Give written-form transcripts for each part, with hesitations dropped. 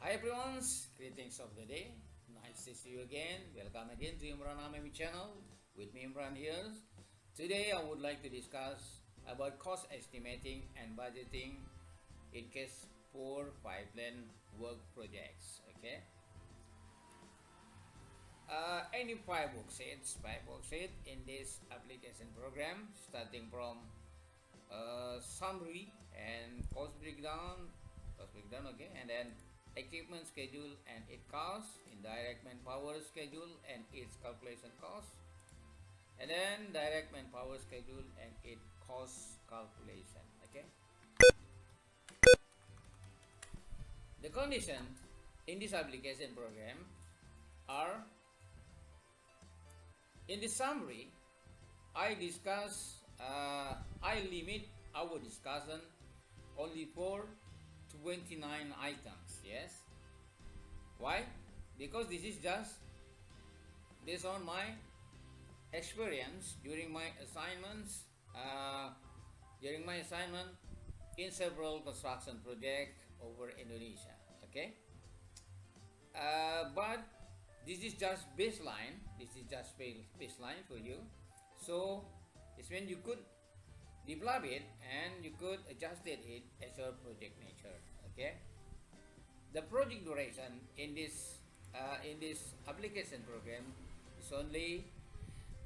Hi everyone, greetings of the day. Nice to see you again. Welcome again to Imran Amami channel. With me Imran here. Today I would like to discuss about cost estimating and budgeting in case for pipeline work projects. Okay. Any five worksheet in this application program, starting from summary and cost breakdown, okay, and then equipment schedule and its cost, indirect manpower schedule and its calculation cost, and then direct manpower schedule and its cost calculation. Okay, the condition in this application program are in the summary. I limit our discussion only for 29 items. Yes, why? Because this is just based on my experience during my assignments in several construction projects over Indonesia. Okay, but this is just baseline. This is just baseline for you. So it's when you could develop it and you could adjust it as your project nature. Okay, the project duration in this application program is only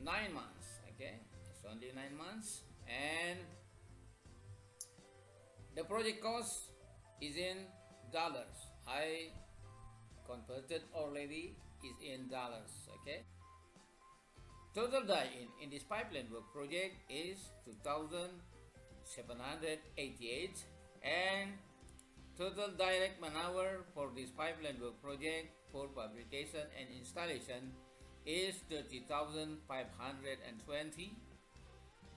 9 months. Okay, it's only 9 months, and the project cost is in dollars. I converted already, is in dollars. Okay, total die in this pipeline work project is 2,788, and total direct man hour for this pipeline work project for fabrication and installation is 30,520.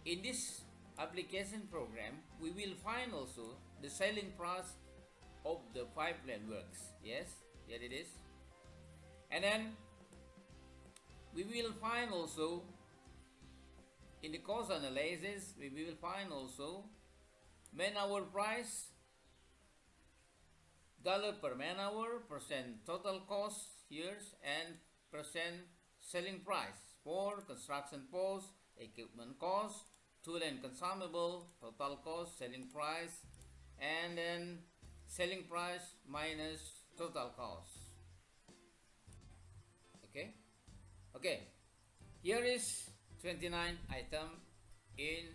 In this application program, we will find also the selling price of the pipeline works. Yes, here it is. And then we will find also in the cost analysis, we will find also man hour price, dollar per man hour, percent total cost years, and percent selling price for construction cost, equipment cost, tool and consumable, total cost, selling price, and then selling price minus total cost. Okay. Okay, here is 29 item in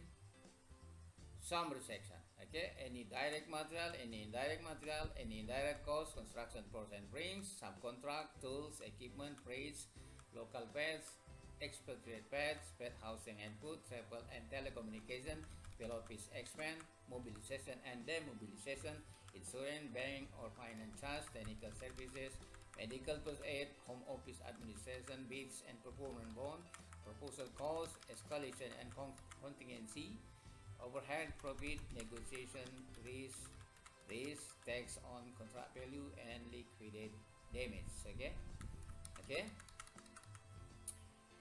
summary section. Okay, any direct material, any indirect material, any indirect cost, construction ports and rings, subcontract, tools, equipment, freights, local pets, expatriate pets, pet housing and food, travel and telecommunication, field office expense, mobilization and demobilization, insurance, bank or finance charge, technical services, medical first aid, home office administration, bids and performance bond, proposal cost, escalation and contingency, overhead, profit, negotiation, risk, tax on contract value, and liquidated damage. Okay, okay.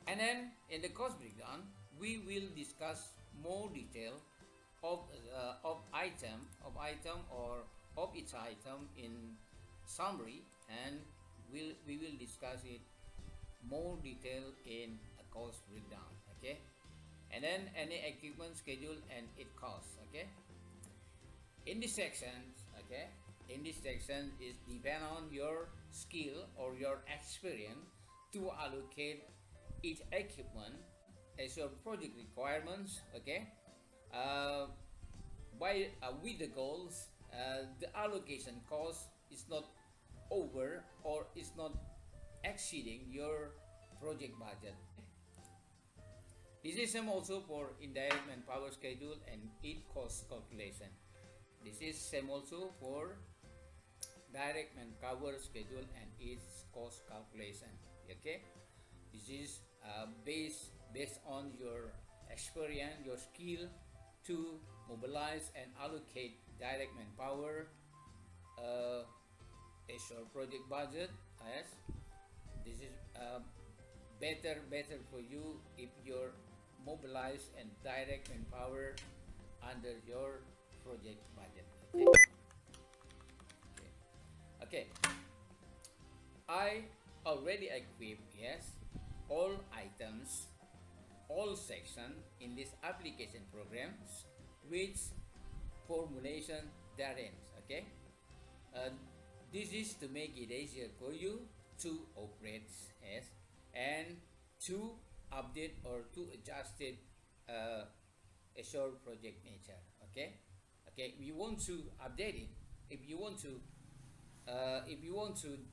And then in the cost breakdown, we will discuss more detail of item or of each item in summary, and we will discuss it more detail in a cost breakdown. Okay, and then any equipment schedule and its cost. Okay, in this section, okay, in this section is depend on your skill or your experience to allocate each equipment as your project requirements. Okay, with the goals, the allocation cost is not over or is not exceeding your project budget. This is same also for indirect manpower schedule and its cost calculation. This is same also for direct manpower schedule and its cost calculation. Okay, this is based on your experience, your skill to mobilize and allocate direct manpower as your project budget. Yes, this is better for you if you're mobilize and direct manpower under your project budget. Okay. Okay. Okay. I already equipped, yes, all items, all section in this application programs with formulation therein. Okay, uh, this is to make it easier for you to operate, yes, and to update or to adjust it Azure project nature. Okay, okay. If you want to update it, if you want to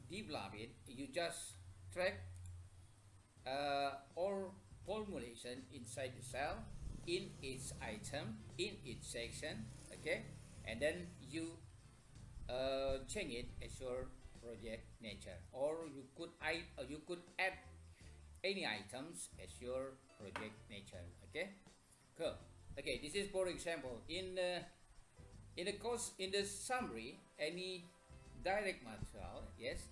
develop it, you just track or formulation inside the cell in its item in its section. Okay, and then you change it as your project nature, or you could add any items as your project nature. Okay, cool. Okay, this is for example in the course, in the summary, any direct material, yes,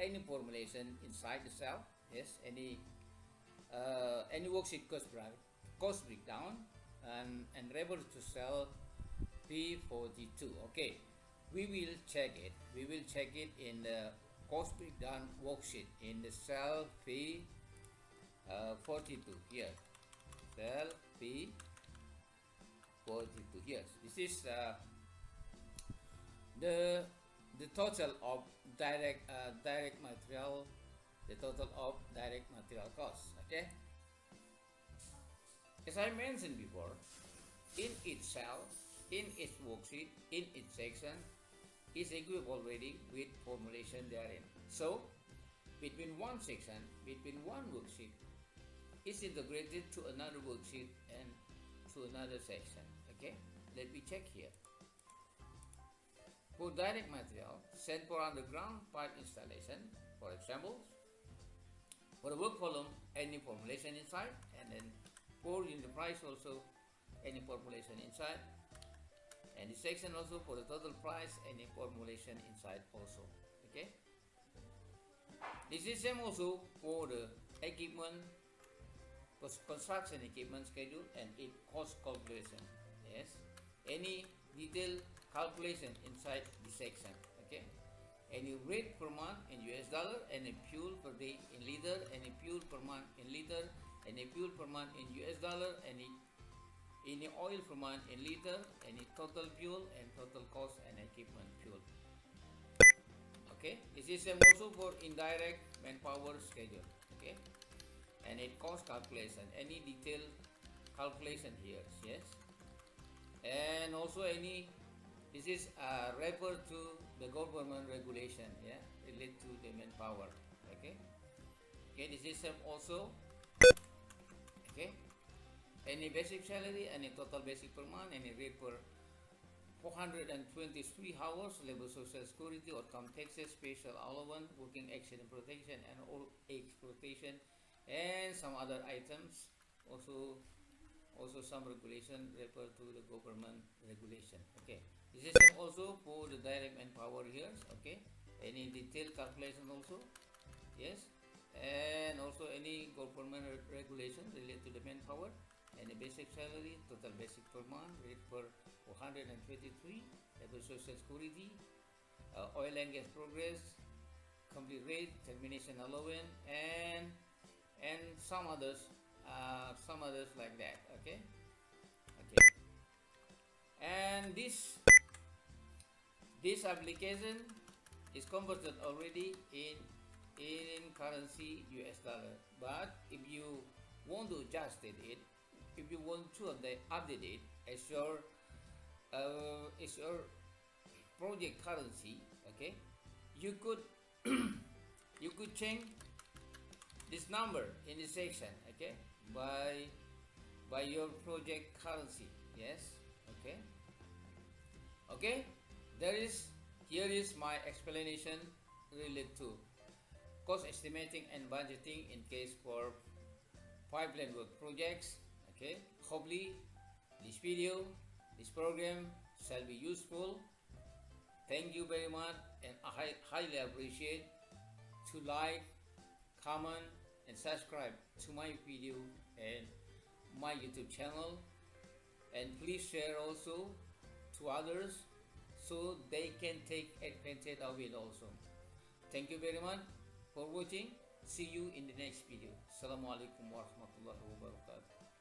any formulation inside the cell, yes, any worksheet cost breakdown, and rebel to cell P42. Okay, we will check it. We will check it in the cost breakdown worksheet in the cell P42 here. Cell P42 here. This is the total of direct material, the total of direct material costs. Okay, as I mentioned before, in its cell, in its worksheet, in its section is equipped already with formulation therein. So between one section, between one worksheet is integrated to another worksheet and to another section. Okay, let me check here. For direct material, sent for underground pipe installation, for example, for the work column, any formulation inside, and then for in the price also any formulation inside, and the section also for the total price, any formulation inside also. Okay, this is same also for the equipment, construction equipment schedule and its cost calculation. Yes, any detailed calculation inside the section. Okay, any rate per month in US dollar, any fuel per day in liter, any fuel per month in liter, any fuel per month in US dollar, any oil per month in liter, any total fuel and total cost and equipment fuel. Okay, this is same also for indirect manpower schedule. Okay, and it cost calculation, any detailed calculation here. Yes, and also any, this is refer to the government regulation, yeah, related to the manpower. Okay, okay, this is same also. Okay, any basic salary, any total basic per month, any rate per 423 hours, labor social security, outcome taxes, special allowance, working accident protection and all exploitation, and some other items. Also some regulation refer to the government regulation. Okay, this is also for the direct manpower here. Okay, any detailed calculation also. Yes, and also any government regulation related to the manpower, any basic salary, total basic per month, rate per 423, labor social security, oil and gas progress, complete rate, termination allowance, and some others like that. Okay, okay, and this application is converted already in currency US dollar. But if you want to adjust it, if you want to update it as your project currency, okay, you could you could change this number in this section, okay, by your project currency. Yes, okay, okay. Here is my explanation related to cost estimating and budgeting in case for pipeline work projects. Okay, hopefully this video, this program shall be useful. Thank you very much, and I highly appreciate to like, comment and subscribe to my video and my YouTube channel, and please share also to others so they can take advantage of it also. Thank you very much for watching. See you in the next video. Assalamu alaikum warahmatullahi wabarakatuh.